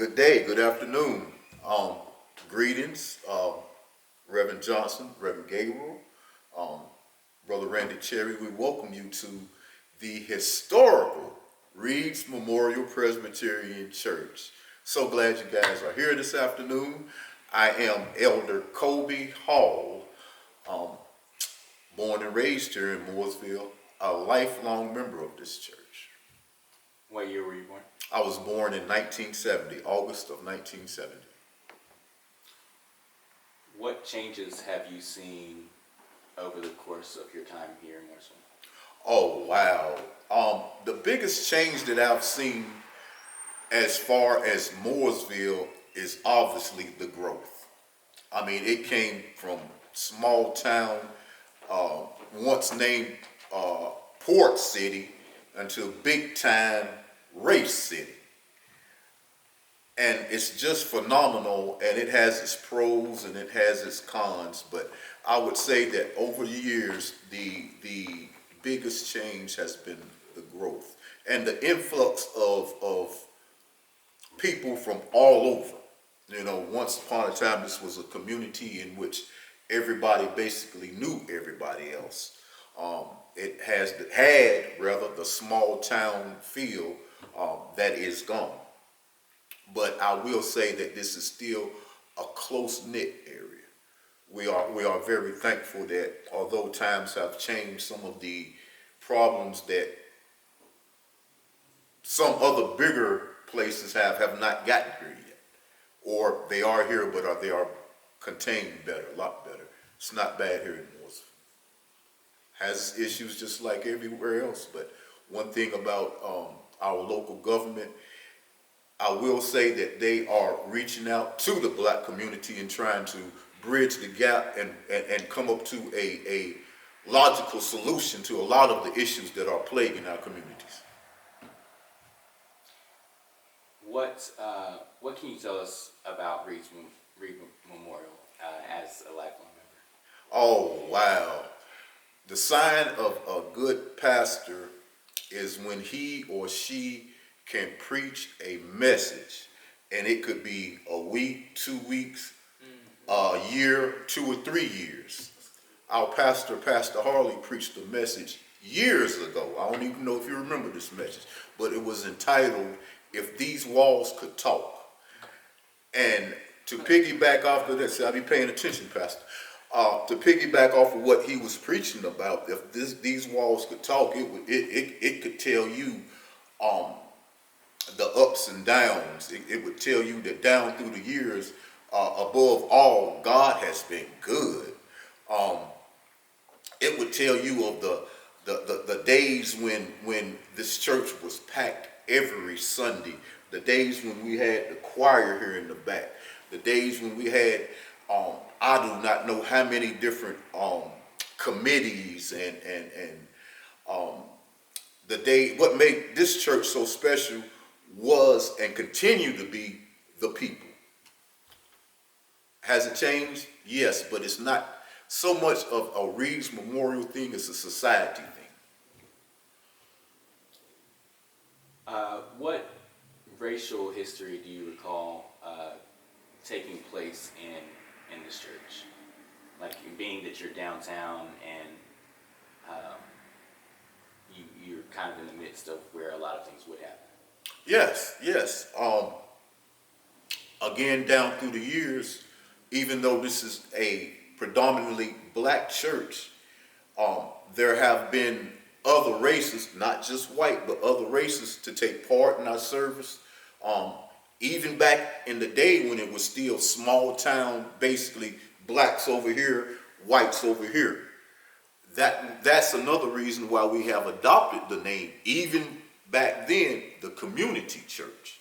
Good day, good afternoon. Greetings, Reverend Johnson, Reverend Gabriel, um, Brother Randy Cherry. We welcome you to the historical Reed's Memorial Presbyterian Church. So glad you guys are here this afternoon. I am Elder Colby Hall, um, born and raised here in Mooresville, a lifelong member of this church. What year were you born? I was born in 1970, August of 1970. What changes have you seen over the course of your time here in Mooresville? Oh, wow. The biggest change that I've seen as far as Mooresville is obviously the growth. I mean, it came from small town, once named Port City, until big time race city. And it's just phenomenal, and it has its pros and it has its cons, but I would say that over the years, the biggest change has been the growth and the influx of people from all over. You know, once upon a time, this was a community in which everybody basically knew everybody else. It had the small town feel that is gone. But I will say that this is still a close-knit area. We are very thankful that although times have changed, some of the problems that some other bigger places have not gotten here yet. Or they are here, but they are contained better, a lot better. It's not bad here in Mooresville. Has issues just like everywhere else, but one thing about our local government, I will say that they are reaching out to the black community and trying to bridge the gap and come up to a logical solution to a lot of the issues that are plaguing our communities. What can you tell us about Reed Memorial as a lifelong member? Oh, wow. The sign of a good pastor is when he or she can preach a message, and it could be a week, 2 weeks, a year, 2 or 3 years. Our pastor, Pastor Harley, preached a message years ago. I don't even know if you remember this message, but it was entitled, "If These Walls Could Talk." And to piggyback off of this, I'll be paying attention, Pastor. To piggyback off of what he was preaching about, if these walls could talk, it could tell you the ups and downs. It would tell you that down through the years, above all, God has been good. It would tell you of the days when this church was packed every Sunday, the days when we had the choir here in the back, the days when we had I do not know how many different committees and the day. What made this church so special was and continue to be the people. Has it changed? Yes, but it's not so much of a Reed's Memorial thing, it's a society thing. What racial history do you recall taking place in this church? Like, being that you're downtown and you're kind of in the midst of where a lot of things would happen. Yes. Again, down through the years, even though this is a predominantly black church, there have been other races, not just white, but other races to take part in our service. Even back in the day when it was still small town, basically blacks over here, whites over here. That's another reason why we have adopted the name, even back then, the community church.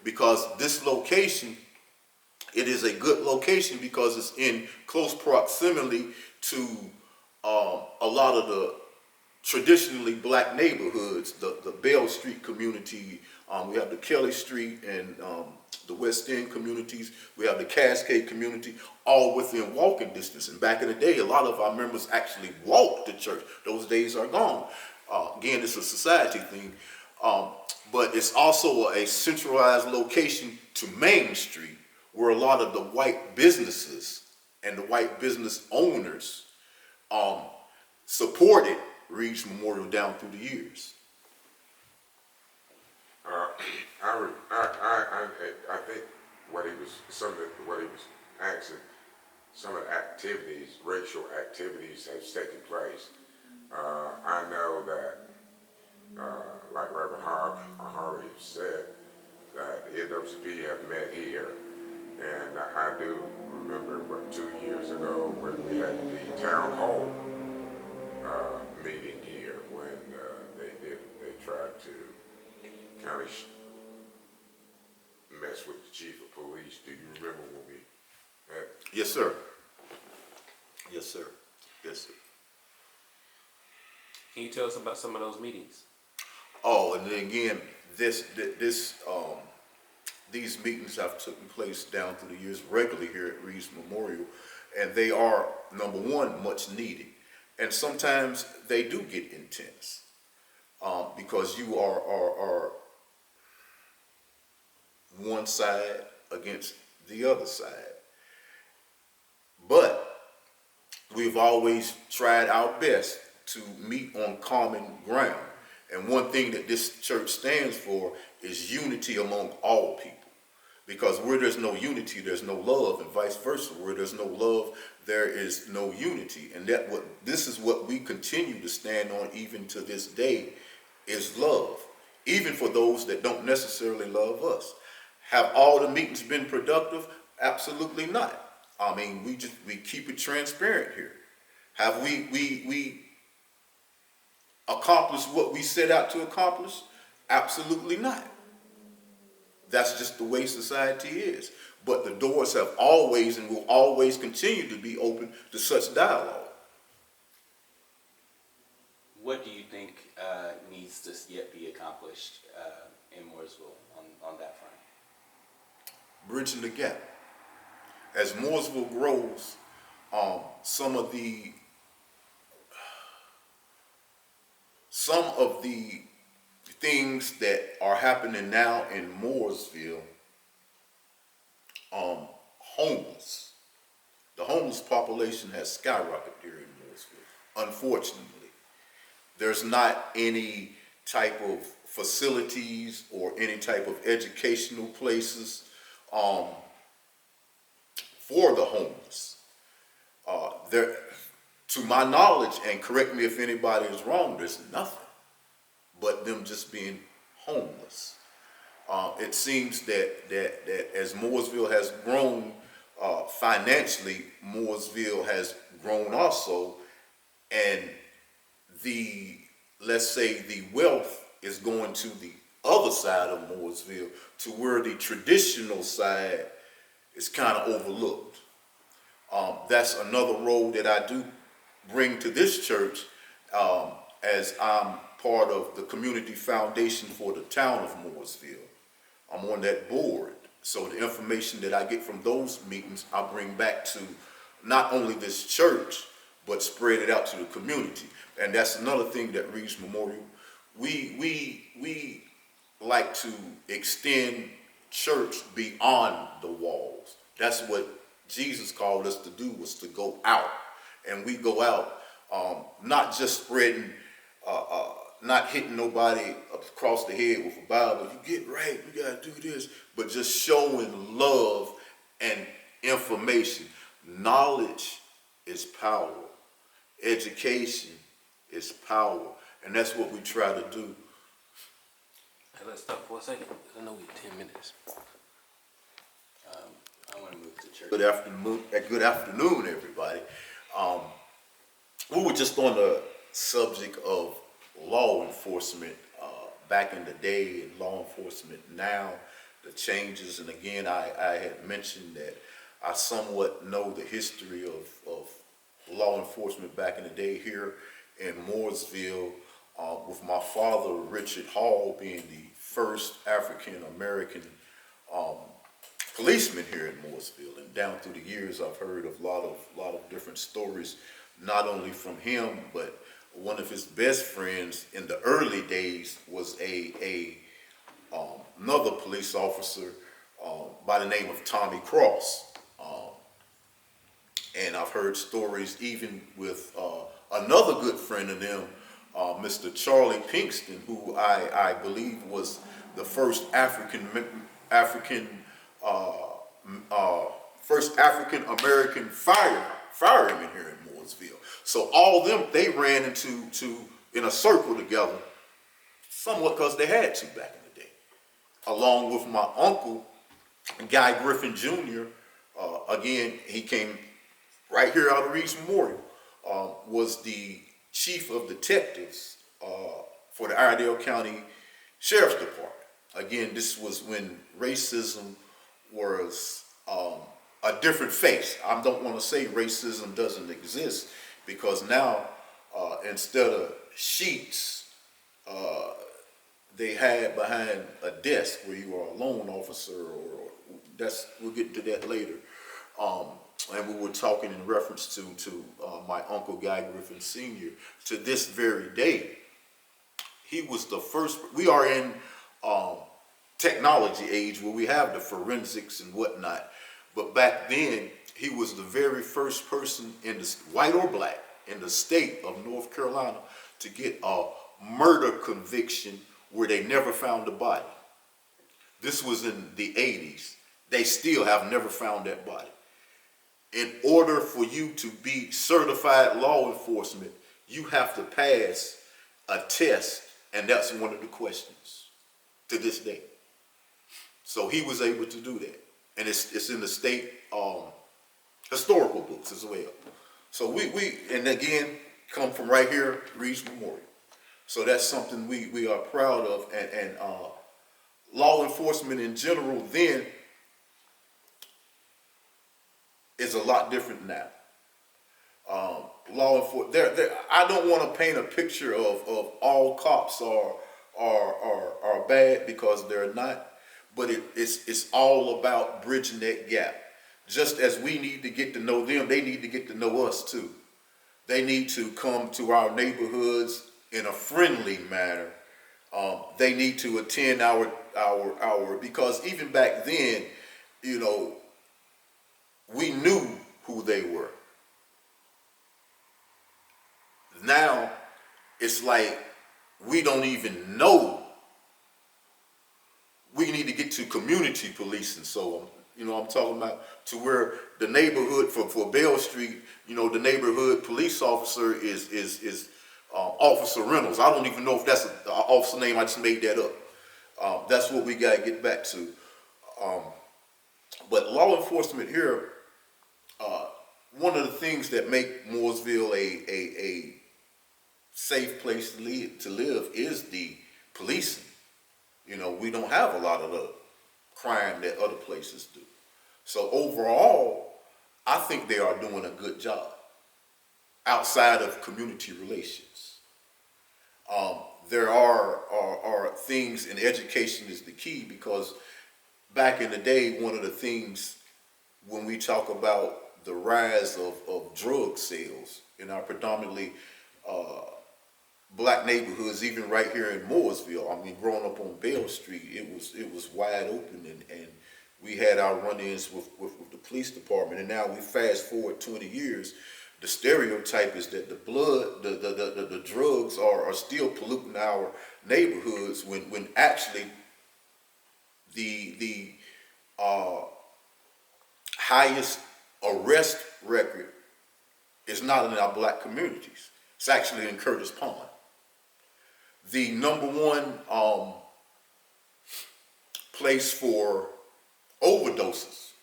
Because this location, it is a good location because it's in close proximity to a lot of the traditionally black neighborhoods, the Bell Street community. We have the Kelly Street and the West End communities. We have the Cascade community, all within walking distance. And back in the day, a lot of our members actually walked to church. Those days are gone. Again, it's a society thing. But it's also a centralized location to Main Street, where a lot of the white businesses and the white business owners supported Reed's Memorial down through the years. I think what he was asking, some of the activities, racial activities has taken place. I know that, like Reverend Harvey said, that NWP have met here, and I do remember, 2 years ago when we had the town hall meeting here when they tried to kind of mess with the chief of police. Do you remember when we had? Yes, sir. Yes, sir. Yes, sir. Can you tell us about some of those meetings? Oh, and then again, these meetings have taken place down through the years regularly here at Reed's Memorial, and they are, number one, much needed. And sometimes they do get intense because you are one side against the other side. But we've always tried our best to meet on common ground. And one thing that this church stands for is unity among all people. Because where there's no unity, there's no love, and vice versa. Where there's no love, there is no unity. And this is what we continue to stand on even to this day, is love. Even for those that don't necessarily love us. Have all the meetings been productive? Absolutely not. I mean, we keep it transparent here. Have we accomplished what we set out to accomplish? Absolutely not. That's just the way society is. But the doors have always and will always continue to be open to such dialogue. What do you think needs to yet be accomplished in Mooresville on that front? Bridging the gap. As Mooresville grows, some of the things that are happening now in Mooresville, homeless. The homeless population has skyrocketed here in Mooresville, unfortunately. There's not any type of facilities or any type of educational places for the homeless. There, to my knowledge, and correct me if anybody is wrong, there's nothing but them just being homeless. It seems that as Mooresville has grown financially, Mooresville has grown also, and let's say the wealth is going to the other side of Mooresville, to where the traditional side is kind of overlooked. That's another role that I do bring to this church, as I'm part of the community foundation for the town of Mooresville. I'm on that board. So the information that I get from those meetings, I bring back to not only this church, but spread it out to the community. And that's another thing that Reed's Memorial, we like to extend church beyond the walls. That's what Jesus called us to do, was to go out. And we go out, not just spreading, not hitting nobody across the head with a Bible. You get right, you gotta do this. But just showing love and information. Knowledge is power. Education is power. And that's what we try to do. Hey, let's stop for a second. I know we have 10 minutes. I want to move to church. Good afternoon, everybody. We were just on the subject of law enforcement back in the day and law enforcement now, the changes. And again, I had mentioned that I somewhat know the history of law enforcement back in the day here in Mooresville, with my father, Richard Hall, being the first African-American policeman here in Mooresville. And down through the years, I've heard of a lot of different stories, not only from him, but one of his best friends in the early days was another police officer by the name of Tommy Cross. And I've heard stories even with another good friend of them, Mr. Charlie Pinkston, who I believe was the first African American fireman here in Mooresville. So all of them, they ran into in a circle together, somewhat because they had to back in the day. Along with my uncle, Guy Griffin Jr. Again, he came right here out of Reeves Memorial, was the chief of detectives for the Iredell County Sheriff's Department. Again, this was when racism was a different face. I don't want to say racism doesn't exist, because now instead of sheets, they had behind a desk where you are a loan officer, or we'll get to that later. And we were talking in reference to my uncle Guy Griffin Sr. To this very day, he was the first. We are in technology age where we have the forensics and whatnot, but back then he was the very first person in the white or black in the state of North Carolina to get a murder conviction where they never found the body. This was in the 80s. They still have never found that body. In order for you to be certified law enforcement, you have to pass a test, and that's one of the questions to this day. So he was able to do that, and it's in the state historical books as well. So we and again come from right here, Reeves Memorial. So that's something we are proud of, and law enforcement in general then is a lot different now. Law enforcement, I don't want to paint a picture of all cops are bad, because they're not, but it's all about bridging that gap. Just as we need to get to know them, they need to get to know us too. They need to come to our neighborhoods in a friendly manner. They need to attend our because even back then, you know, we knew who they were. Now, it's like we don't even know. We need to get to community policing. So, I'm talking about to where the neighborhood for Bell Street, the neighborhood police officer is Officer Reynolds. I don't even know if that's an officer name. I just made that up. That's what we got to get back to. But law enforcement here, one of the things that make Mooresville a safe place to live is the policing. We don't have a lot of the crime that other places do. So overall, I think they are doing a good job outside of community relations. There are things, and education is the key, because back in the day, one of the things when we talk about the rise of drug sales in our predominantly black neighborhoods, even right here in Mooresville. I mean, growing up on Bell Street, it was wide open, and we had our run-ins with the police department. And now we fast forward 20 years, the stereotype is that the drugs are still polluting our neighborhoods, when actually the highest arrest record is not in our black communities. It's actually in Curtis Pond. The number one place for overdoses,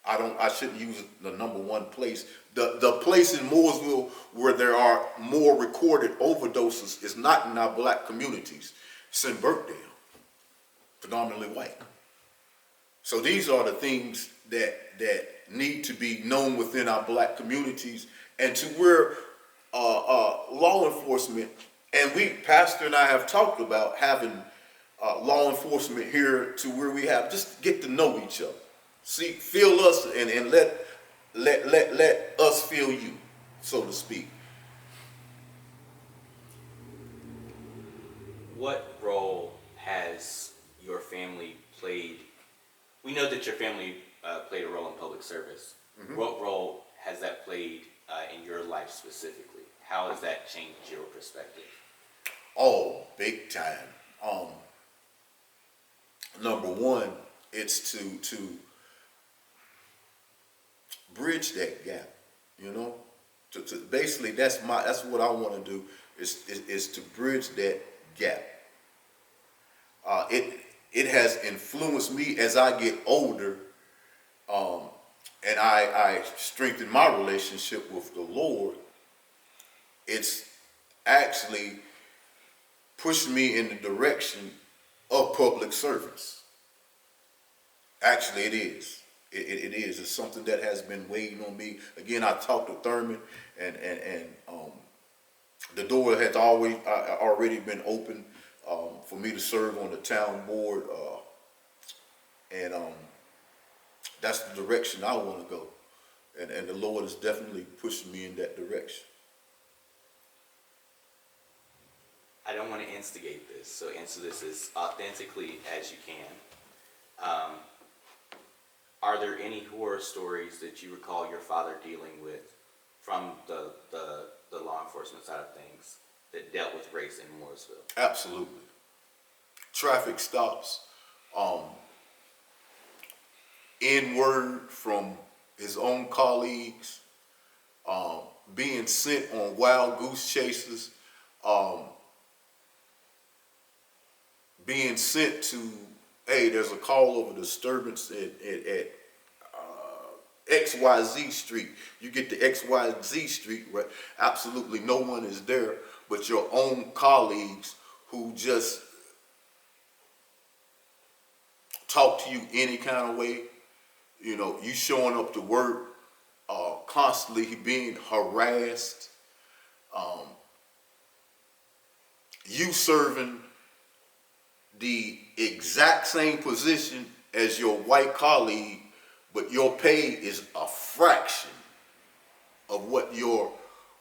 I shouldn't use the number one place. The place in Mooresville where there are more recorded overdoses is not in our black communities. It's in Birkdale, predominantly white. So these are the things that need to be known within our black communities, and to where law enforcement, and Pastor and I have talked about having law enforcement here to where we have just get to know each other. See, feel us, and let us feel you, so to speak. what role has your family played? We know that your family played a role in public service. What role has that played in your life specifically? How has that changed your perspective? Oh, big time. Number one, it's to bridge that gap. You know, to basically that's what I want to do is to bridge that gap. It has influenced me as I get older, and I strengthen my relationship with the Lord. It's actually pushed me in the direction of public service. Actually, it is. It is. It's something that has been weighing on me. Again, I talked to Thurman, and the door has already been open for me to serve on the town board, and that's the direction I want to go. And the Lord is definitely pushing me in that direction. I don't want to instigate this, so answer this as authentically as you can. Are there any horror stories that you recall your father dealing with from the law enforcement side of things that dealt with race in Mooresville? Absolutely. Traffic stops, N-word from his own colleagues, being sent on wild goose chases, being sent to, hey, there's a call of a disturbance at XYZ Street. You get to XYZ Street where absolutely no one is there but your own colleagues who just talk to you any kind of way. You know, you showing up to work, constantly being harassed, you serving the exact same position as your white colleague, but your pay is a fraction of what your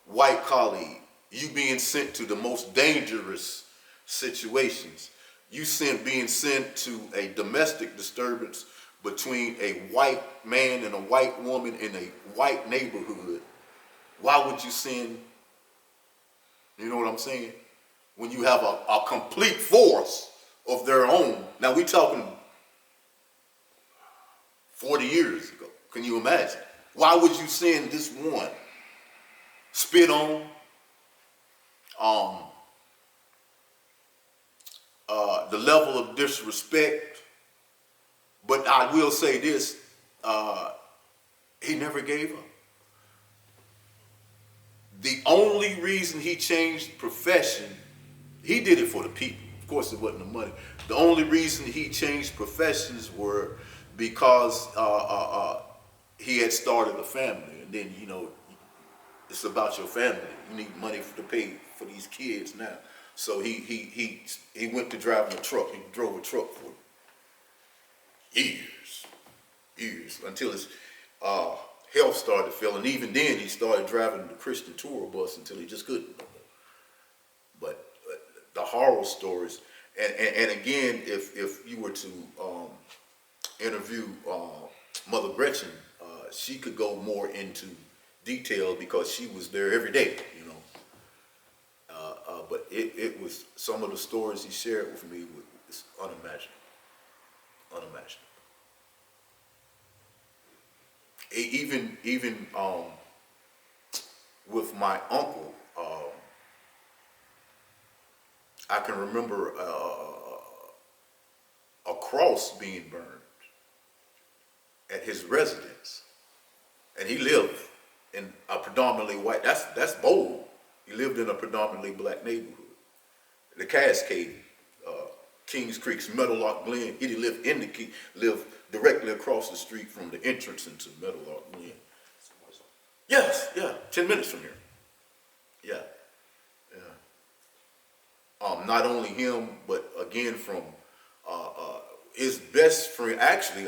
white colleague. You being sent to the most dangerous situations. You being sent to a domestic disturbance between a white man and a white woman in a white neighborhood. Why would you send, you know what I'm saying? When you have a complete force of their own. Now we talking 40 years ago. Can you imagine? Why would you send this one? Spit on, the level of disrespect. But I will say this, he never gave up. The only reason he changed profession, he did it for the people. Of course, it wasn't the money. The only reason he changed professions were because he had started a family. And then, you know, it's about your family. You need money to pay for these kids now. So he went to driving a truck. He drove a truck for years, until his health started failing. Even then, he started driving the Christian tour bus until he just couldn't no more. But the horror stories, and again, if you were to interview Mother Gretchen, she could go more into detail because she was there every day, you know. But it was, some of the stories he shared with me was unimaginable. Even with my uncle, I can remember a cross being burned at his residence, and he lived in a predominantly white. That's bold. He lived in a predominantly black neighborhood, the Cascade, Kings Creek's Meadowlark Glen. He lived directly across the street from the entrance into Meadowlark Glen. Yes, yeah, 10 minutes from here. Yeah. Not only him, but again from his best friend. Actually,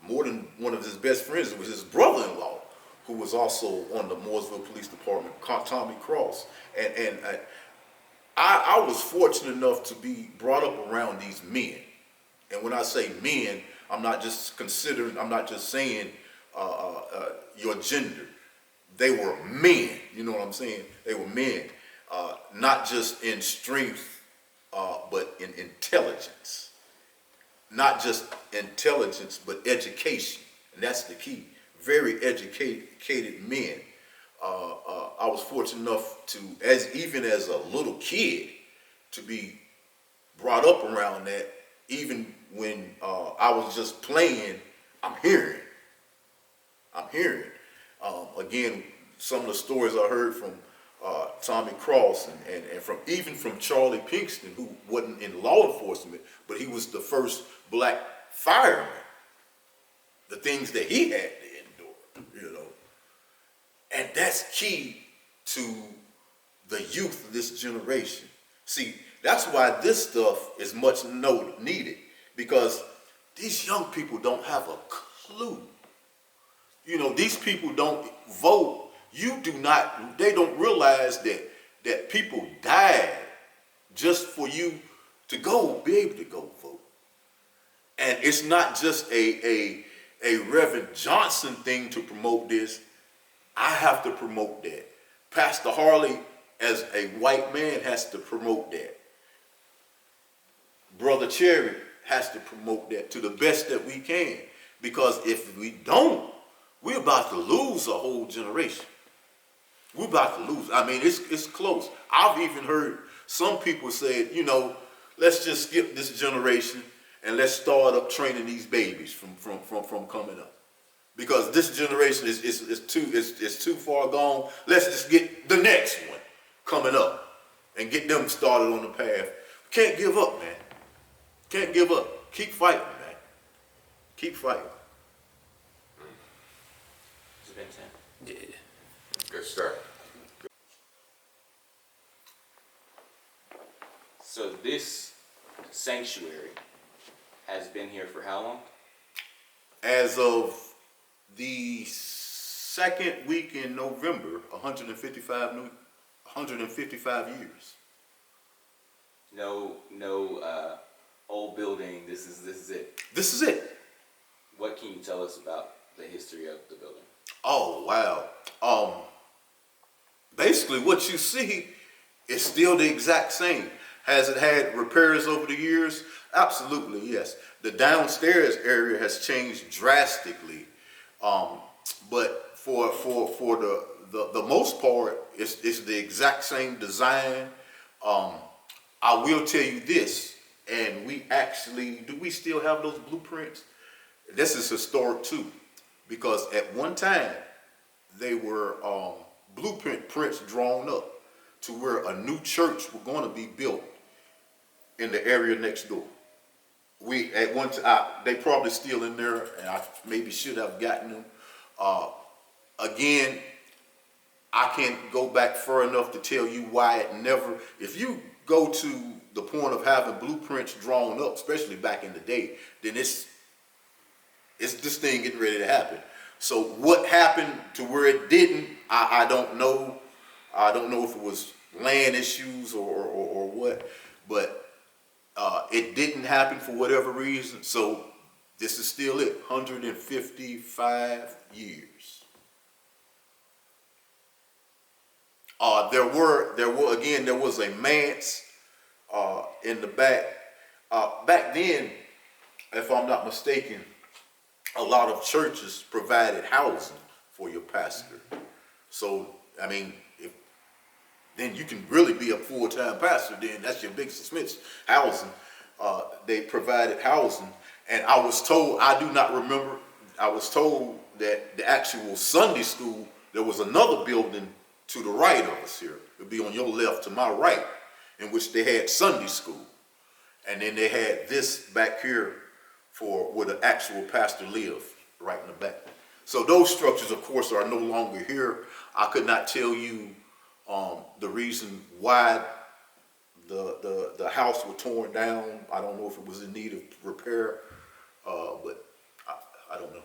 more than one of his best friends. It was his brother-in-law, who was also on the Mooresville Police Department, Tommy Cross, and I was fortunate enough to be brought up around these men. And when I say men, I'm not just saying your gender. They were men, you know what I'm saying? They were men, not just in strength, but in intelligence. Not just intelligence, but education. And that's the key. Very educated men. I was fortunate enough to, even as a little kid, to be brought up around that. Even when I was just playing, I'm hearing. Again, some of the stories I heard from Tommy Cross and from Charlie Pinkston, who wasn't in law enforcement, but he was the first black fireman. The things that he had to endure, And that's key to the youth of this generation. See, that's why this stuff is much needed, because these young people don't have a clue. These people don't vote. They don't realize that people died just for you to be able to go vote. And it's not just a Reverend Johnson thing to promote this. I have to promote that. Pastor Harley, as a white man, has to promote that. Brother Cherry has to promote that to the best that we can. Because if we don't, we're about to lose a whole generation. We're about to lose. I mean, it's close. I've even heard some people say, let's just skip this generation and let's start up training these babies from coming up. Because this generation is too far gone. Let's just get the next one coming up and get them started on the path. Can't give up, man. Can't give up. Keep fighting, man. Keep fighting. It's been 10. Yeah. Good stuff. So this sanctuary has been here for how long? As of the second week in November, 155 years. No old building. This is it. This is it. What can you tell us about the history of the building? Oh, wow. Basically what you see is still the exact same. Has it had repairs over the years? Absolutely, yes. The downstairs area has changed drastically. But for the most part, it's the exact same design. I will tell you this, and do we still have those blueprints? This is historic too, because at one time, they were prints drawn up to where a new church was going to be built in the area next door. They probably still in there, and I maybe should have gotten them. Again, I can't go back far enough to tell you why it never. If you go to the point of having blueprints drawn up, especially back in the day, then it's this thing getting ready to happen. So what happened to where it didn't, I don't know. I don't know if it was land issues or what, but it didn't happen for whatever reason. So this is still it, 155 years. There was a manse in the back. Back then, if I'm not mistaken, a lot of churches provided housing for your pastor. So, I mean, then you can really be a full-time pastor. Then that's your big Smith's housing. They provided housing, and I was told, I do not remember, I was told that the actual Sunday school, there was another building to the right of us here. It would be on your left to my right, in which they had Sunday school. And then they had this back here for where the actual pastor lived, right in the back. So those structures, of course, are no longer here. I could not tell you the reason why the house was torn down. I don't know if it was in need of repair, but I don't know.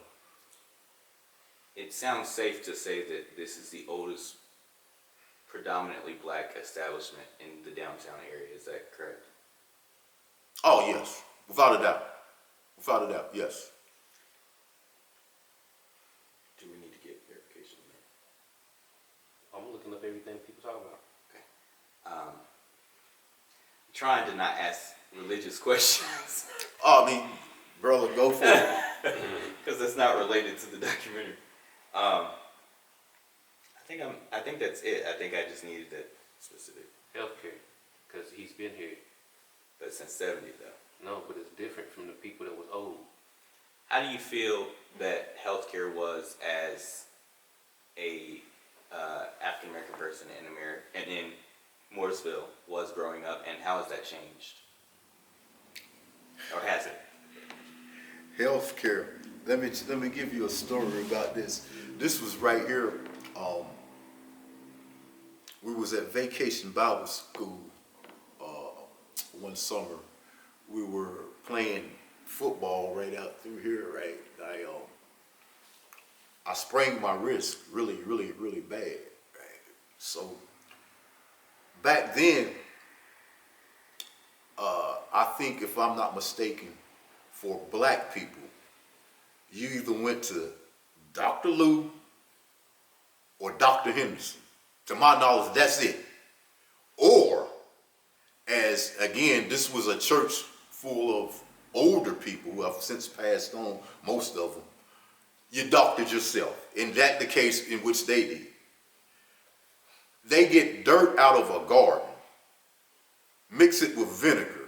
It sounds safe to say that this is the oldest predominantly black establishment in the downtown area. Is that correct? Oh, yes. Without a doubt. Without a doubt, yes. Do we need to get verification there? I'm looking up everything people talk about. Trying to not ask religious questions Oh, I mean, brother, go for it. because that's not related to the documentary. I think that's it. I think I just needed that specific. Healthcare, because he's been here. But since 70 though. No, but it's different from the people that was old. How do you feel that healthcare was as a African American person in America and in Mooresville was growing up, and how has that changed? Or has it? Healthcare. Let me give you a story about this. This was right here. We was at Vacation Bible School one summer. We were playing football right out through here. Right, I sprained my wrist really bad. Right, so back then, I think if I'm not mistaken, for black people, you either went to Dr. Lou or Dr. Henderson. To my knowledge, that's it. Or, as again, this was a church full of older people who have since passed on, most of them, you doctored yourself. And that's the case in which they did. They get dirt out of a garden, mix it with vinegar,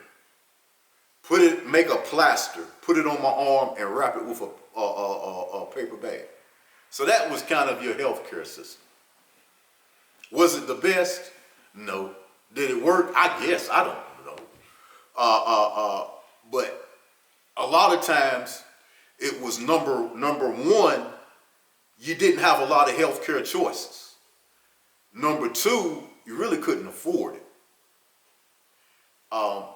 make a plaster, put it on my arm, and wrap it with a paper bag. So that was kind of your healthcare system. Was it the best? No. Did it work? I guess. I don't know. But a lot of times it was number one, you didn't have a lot of healthcare choices. Number two, you really couldn't afford it.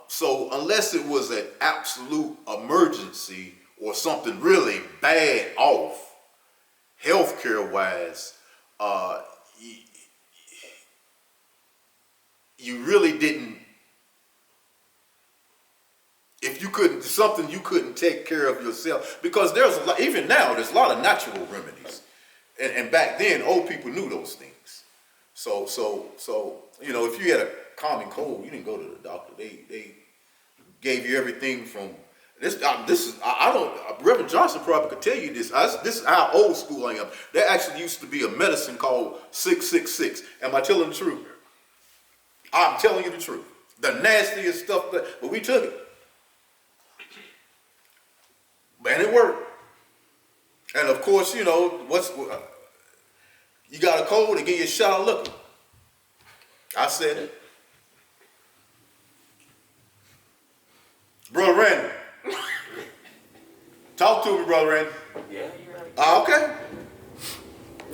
So unless it was an absolute emergency or something really bad off, healthcare wise, you really didn't. If you couldn't, something you couldn't take care of yourself, because there's a lot, even now, there's a lot of natural remedies, and back then, old people knew those things. So you know, if you had a common cold, you didn't go to the doctor. They gave you everything from this. I don't. Reverend Johnson probably could tell you this. This is how old school I am. There actually used to be a medicine called 666. Am I telling the truth? I'm telling you the truth. The nastiest stuff, but we took it. And it worked. And of course, you know, you got a cold, they give you a shot of liquor. I said it. Brother Randy. Talk to me, Brother Randy. Yeah, you're right.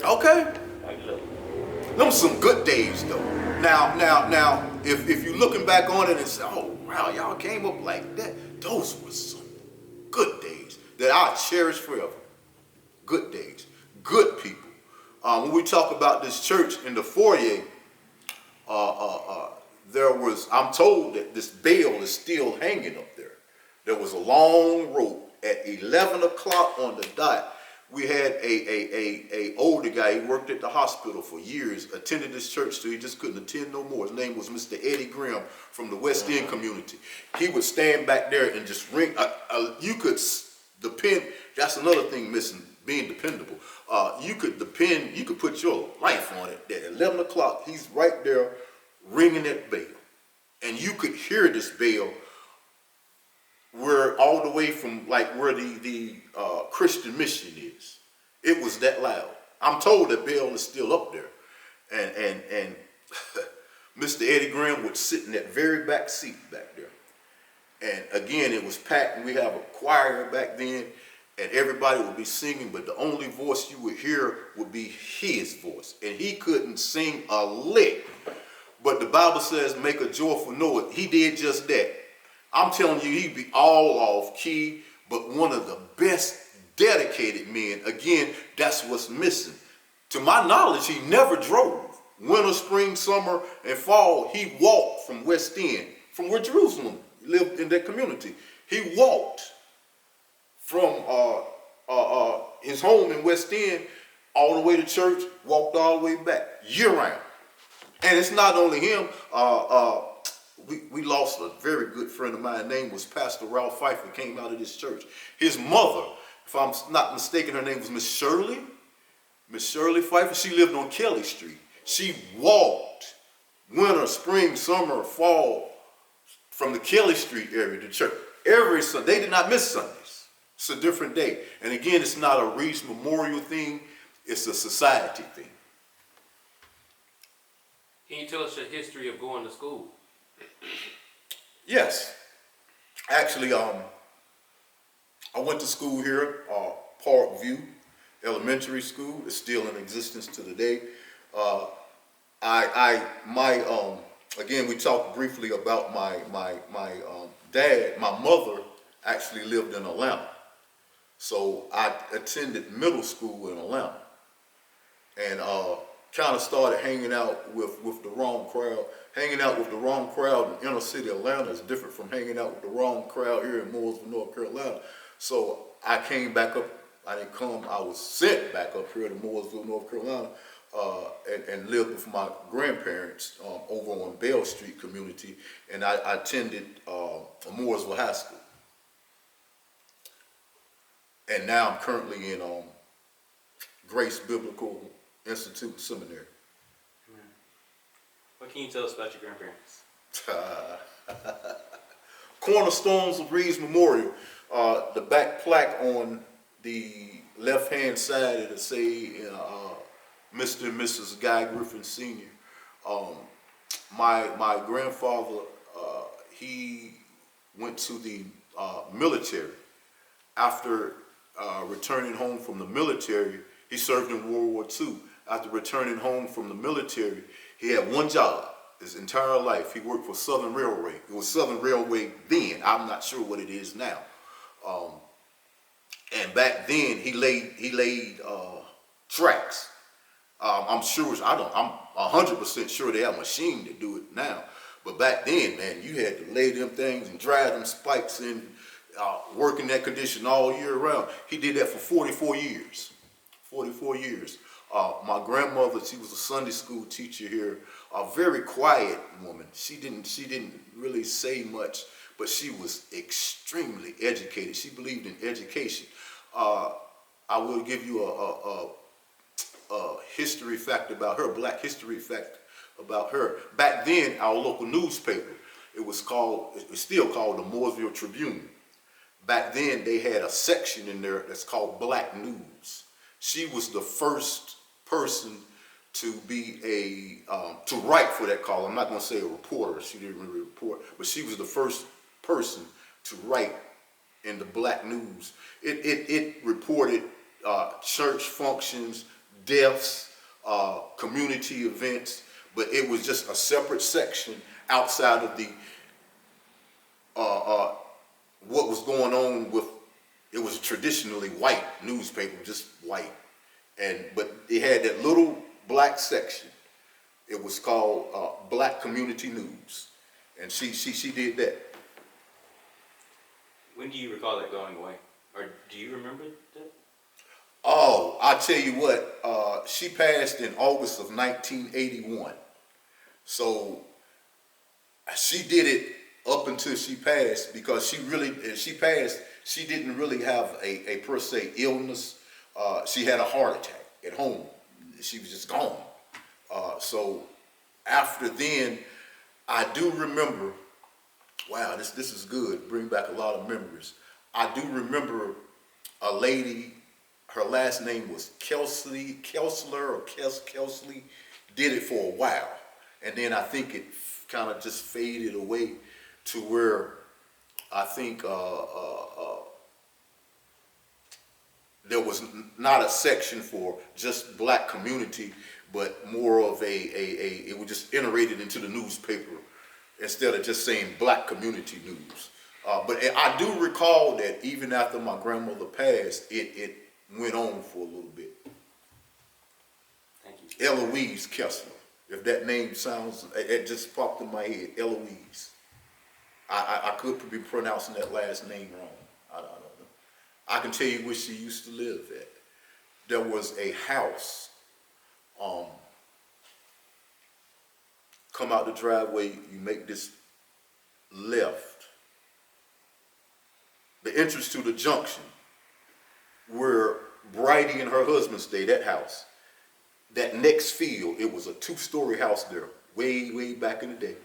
Okay. Like, look. Them some good days though. Now, if you're looking back on it and say, oh wow, y'all came up like that, those were some good days that I'll cherish forever. Good days, good people. When we talk about this church in the foyer, I'm told that this bell is still hanging up there. There was a long rope at 11 o'clock on the dot. We had a older guy. He worked at the hospital for years, attended this church till he just couldn't attend no more. His name was Mr. Eddie Graham from the West End community. He would stand back there and just ring. You could depend. That's another thing missing, being dependable. You could put your life on it. At 11 o'clock, he's right there ringing that bell. And you could hear this bell all the way from like where the Christian mission is. It was that loud. I'm told that bell is still up there. And Mr. Eddie Graham would sit in that very back seat back there. And again, it was packed, and we have a choir back then, and everybody would be singing, but the only voice you would hear would be his voice. And he couldn't sing a lick. But the Bible says, make a joyful noise. He did just that. I'm telling you, he'd be all off key, but one of the best dedicated men. Again, that's what's missing. To my knowledge, he never drove winter, spring, summer, and fall, he walked from West End, from where Jerusalem lived in that community. He walked from his home in West End all the way to church, walked all the way back, year round. And it's not only him. We lost a very good friend of mine. His name was Pastor Ralph Pfeiffer, came out of this church. His mother, if I'm not mistaken, her name was Miss Shirley. Miss Shirley Pfeiffer. She lived on Kelly Street. She walked winter, spring, summer, fall from the Kelly Street area to church. Every Sunday. They did not miss Sundays. It's a different day. And again, it's not a Reese Memorial thing. It's a society thing. Can you tell us your history of going to school? Yes. Actually, I went to school here, Parkview Elementary School. It's still in existence to the day. Again, we talked briefly about my dad. My mother actually lived in Atlanta. So I attended middle school in Atlanta. And kind of started hanging out with the wrong crowd. Hanging out with the wrong crowd in inner city Atlanta is different from hanging out with the wrong crowd here in Mooresville, North Carolina. So I came back up. I didn't come. I was sent back up here to Mooresville, North Carolina, and lived with my grandparents over on Bell Street community. And I attended Mooresville High School. And now I'm currently in Grace Biblical Institute Seminary. What can you tell us about your grandparents? Cornerstones of Reeves Memorial. The back plaque on the left-hand side, it'll say Mr. and Mrs. Guy Griffin Sr. My grandfather, he went to the military. After returning home from the military, he served in World War II. After returning home from the military, he had one job his entire life. He worked for Southern Railway. It was Southern Railway then. I'm not sure what it is now. And back then, he laid tracks. I'm 100% sure they have a machine to do it now. But back then, man, you had to lay them things and drive them spikes in, work in that condition all year round. He did that for 44 years. 44 years. My grandmother, she was a Sunday school teacher here, a very quiet woman. She didn't really say much, but she was extremely educated. She believed in education. I will give you a history fact about her, black history fact about her. Back then, our local newspaper, it was still called the Mooresville Tribune. Back then, they had a section in there that's called Black News. She was the first person to be to write for that call. I'm not going to say a reporter. She didn't really report, but she was the first person to write in the Black News. It reported church functions, deaths, community events, but it was just a separate section outside of the what was going on with. It was a traditionally white newspaper, just white, but it had that little black section. It was called Black Community News, and she did that. When do you recall that going away, or do you remember that? Oh, I tell you what, she passed in August of 1981. So she did it up until she passed because she passed. She didn't really have a per se illness. She had a heart attack at home. She was just gone. So after then, I do remember. Wow, this is good. Bring back a lot of memories. I do remember a lady. Her last name was Kelsey, did it for a while. And then I think it kind of just faded away to where I think there was not a section for just black community, but more of it was just iterated into the newspaper instead of just saying black community news. But I do recall that even after my grandmother passed, it went on for a little bit. Thank you. Eloise Kessler. If that name sounds, it just popped in my head, Eloise. I could be pronouncing that last name wrong. I don't know. I can tell you where she used to live at. There was a house, come out the driveway, you make this left. The entrance to the junction, where Bridie and her husband stayed, that house. That next field, it was a 2-story house there, way back in the day.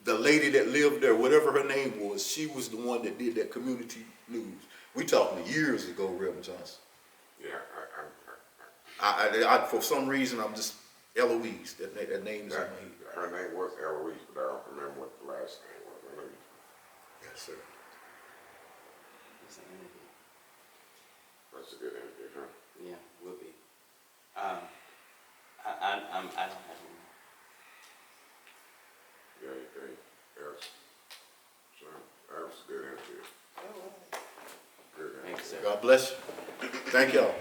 The lady that lived there, whatever her name was, she was the one that did that community news. We talking years ago, Reverend Johnson. Yeah, For some reason, I'm just Eloise. That name is in my head. her name was Eloise, but I don't remember what the last name was. I know Yes, sir. that's a good interview, huh? Yeah, would be. I don't have any. Yeah, yes. So that was a good interview. Good interview. Thanks, sir. God bless you. Thank y'all.